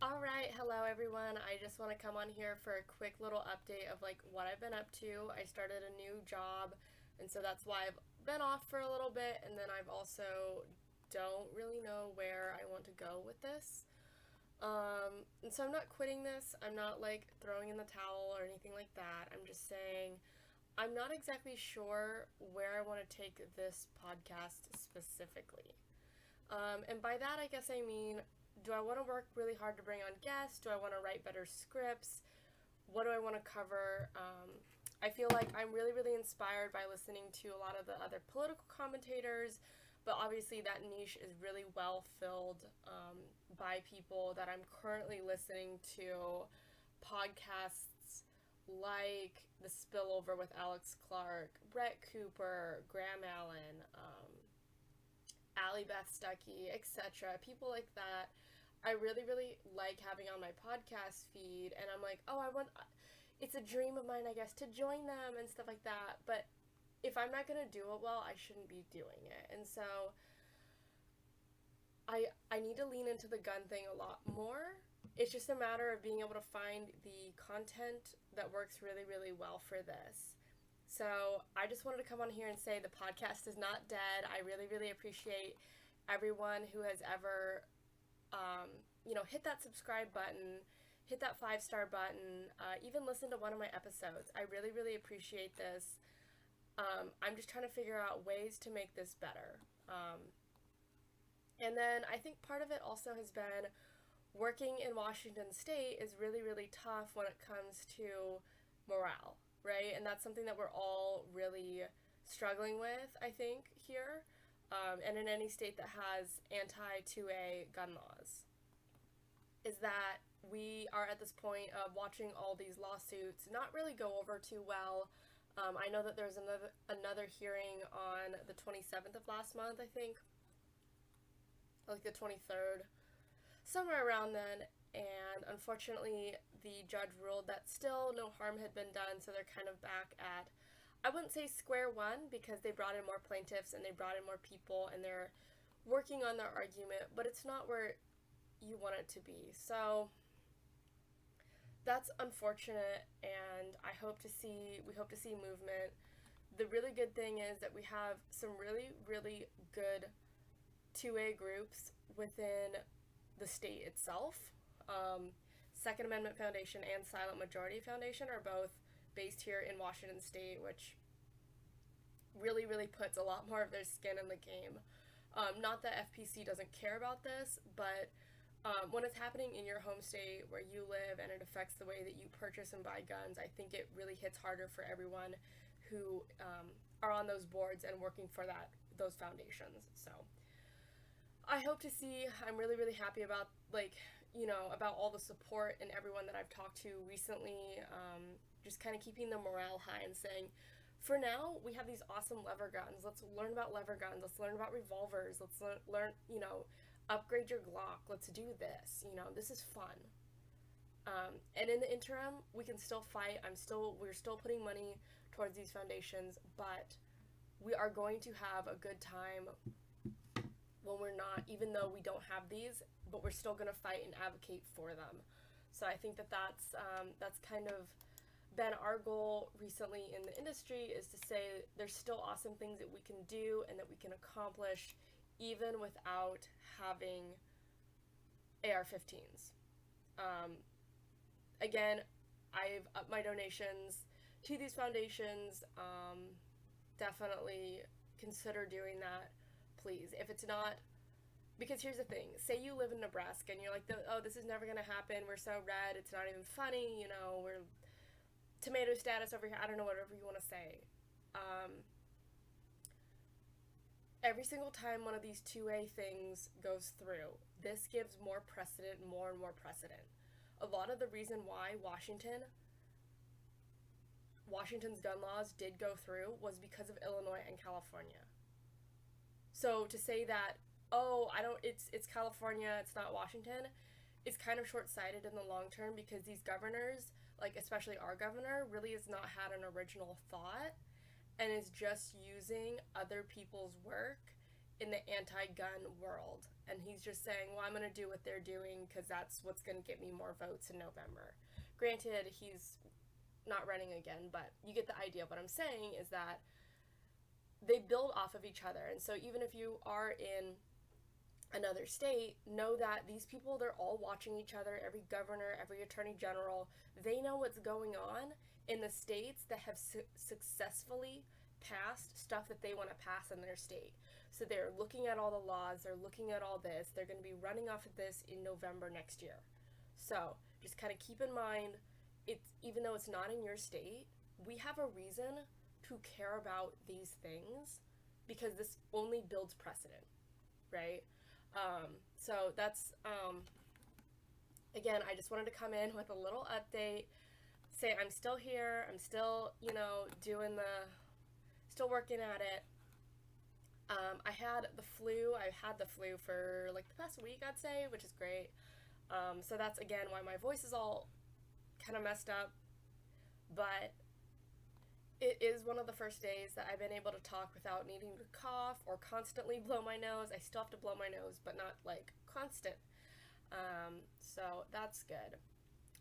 Alright, hello everyone. I just want to come on here for a quick little update of what I've been up to. I started a new job, and so that's why I've been off for a little bit, and then I've also don't really know where I want to go with this. And so I'm not quitting this. I'm not throwing in the towel or anything like that. I'm just saying I'm not exactly sure where I want to take this podcast specifically. And by that, I guess I mean, do I want to work really hard to bring on guests? Do I want to write better scripts? What do I want to cover? I feel like I'm really, really inspired by listening to a lot of the other political commentators, but obviously that niche is really well filled by people that I'm currently listening to podcasts like The Spillover with Alex Clark, Brett Cooper, Graham Allen, Allie Beth Stuckey, etc. People like that. I really, really like having on my podcast feed, and I'm like, oh, it's a dream of mine, I guess, to join them and stuff like that. But if I'm not gonna do it well, I shouldn't be doing it. And so I need to lean into the gun thing a lot more. It's just a matter of being able to find the content that works really, really well for this. So I just wanted to come on here and say the podcast is not dead. I really, really appreciate everyone who has ever, hit that subscribe button, hit that 5-star button, even listen to one of my episodes. I really, really appreciate this. I'm just trying to figure out ways to make this better. And then I think part of it also has been working in Washington State is really, really tough when it comes to morale, right? And that's something that we're all really struggling with, I think, here, and in any state that has anti 2A gun laws, is that we are at this point of watching all these lawsuits not really go over too well. I know that there's another hearing on the 27th of last month, I think, like the 23rd, somewhere around then, and unfortunately the judge ruled that still no harm had been done, so they're kind of back at, I wouldn't say square one, because they brought in more plaintiffs and they brought in more people and they're working on their argument, but it's not where you want it to be. So that's unfortunate, and we hope to see movement. The really good thing is that we have some really, really good 2A groups within the state itself. Second Amendment Foundation and Silent Majority Foundation are both based here in Washington State, which really, really puts a lot more of their skin in the game. Not that FPC doesn't care about this, but when it's happening in your home state where you live and it affects the way that you purchase and buy guns, I think it really hits harder for everyone who are on those boards and working for those foundations. So I hope to see, I'm really, really happy about, about all the support and everyone that I've talked to recently, just kind of keeping the morale high and saying, for now, we have these awesome lever guns. Let's learn about lever guns. Let's learn about revolvers. Let's learn, upgrade your Glock. Let's do this. This is fun. And in the interim, we can still fight. We're still putting money towards these foundations, but we are going to have a good time when we're not, even though we don't have these, but we're still going to fight and advocate for them. So I think that's kind of been our goal recently in the industry, is to say there's still awesome things that we can do and that we can accomplish even without having AR-15s. Again, I've upped my donations to these foundations. Definitely consider doing that, please. If it's not, because here's the thing, say you live in Nebraska and you're like, oh, this is never gonna happen, we're so red, it's not even funny, we're tomato status over here, I don't know, whatever you want to say. Every single time one of these 2A things goes through, this gives more and more precedent. A lot of the reason why Washington's gun laws did go through was because of Illinois and California. So to say that, oh, it's California, it's not Washington, is kind of short-sighted in the long term, because these governors, especially our governor, really has not had an original thought and is just using other people's work in the anti-gun world, and he's just saying, well, I'm going to do what they're doing because that's what's going to get me more votes in November. Granted, he's not running again, but you get the idea. What I'm saying is that they build off of each other, and so even if you are in another state, know that these people, they're all watching each other. Every governor, every attorney general, they know what's going on in the states that have successfully passed stuff that they want to pass in their state. So they're looking at all the laws, they're looking at all this, they're going to be running off of this in November next year. So just kind of keep in mind, it's, even though it's not in your state, we have a reason to care about these things because this only builds precedent, right? So that's, again, I just wanted to come in with a little update, say I'm still here, I'm still, still working at it. I had the flu for like the past week, I'd say, which is great. So that's, again, why my voice is all kind of messed up, but it is one of the first days that I've been able to talk without needing to cough or constantly blow my nose. I still have to blow my nose, but not like constant. So that's good.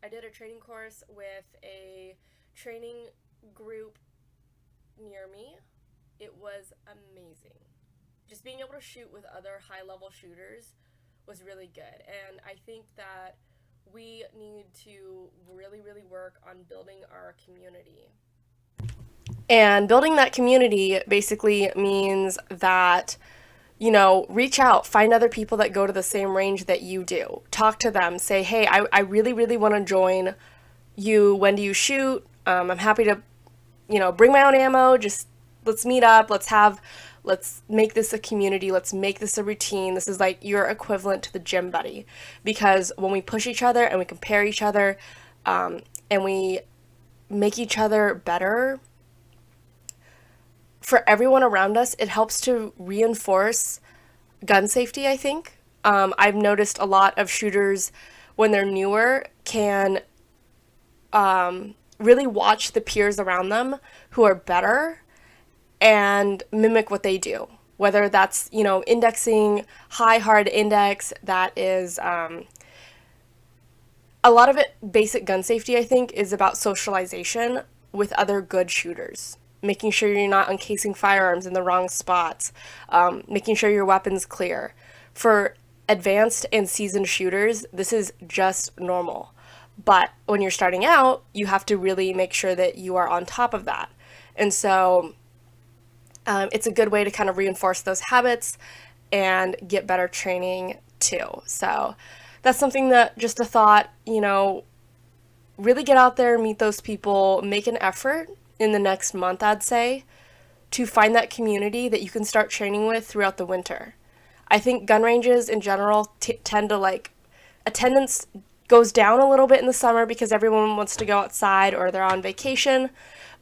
I did a training course with a training group near me. It was amazing. Just being able to shoot with other high-level shooters was really good. And I think that we need to really, really work on building our community. And building that community basically means that, reach out, find other people that go to the same range that you do. Talk to them, say, hey, I really, really want to join you. When do you shoot? I'm happy to, bring my own ammo. Just let's meet up. Let's make this a community. Let's make this a routine. This is like your equivalent to the gym buddy. Because when we push each other and we compare each other, and we make each other better, for everyone around us, it helps to reinforce gun safety, I think. I've noticed a lot of shooters, when they're newer, can really watch the peers around them who are better and mimic what they do. Whether that's, indexing, high hard index, that is, a lot of it, basic gun safety, I think, is about socialization with other good shooters. Making sure you're not uncasing firearms in the wrong spots, making sure your weapon's clear. For advanced and seasoned shooters, this is just normal. But when you're starting out, you have to really make sure that you are on top of that. And so it's a good way to kind of reinforce those habits and get better training too. So that's something that, just a thought, really get out there, meet those people, make an effort in the next month, I'd say, to find that community that you can start training with throughout the winter. I think gun ranges in general tend to, attendance goes down a little bit in the summer because everyone wants to go outside or they're on vacation.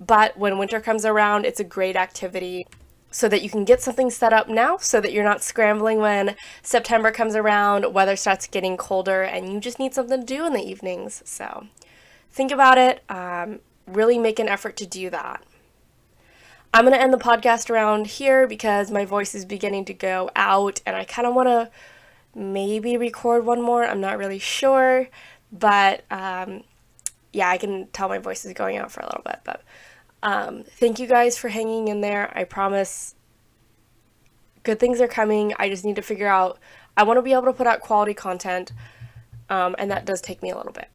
But when winter comes around, it's a great activity so that you can get something set up now so that you're not scrambling when September comes around, weather starts getting colder, and you just need something to do in the evenings. So think about it. Really make an effort to do that. I'm going to end the podcast around here because my voice is beginning to go out and I kind of want to maybe record one more. I'm not really sure, but yeah, I can tell my voice is going out for a little bit. But thank you guys for hanging in there. I promise good things are coming. I just need to figure out, I want to be able to put out quality content, and that does take me a little bit.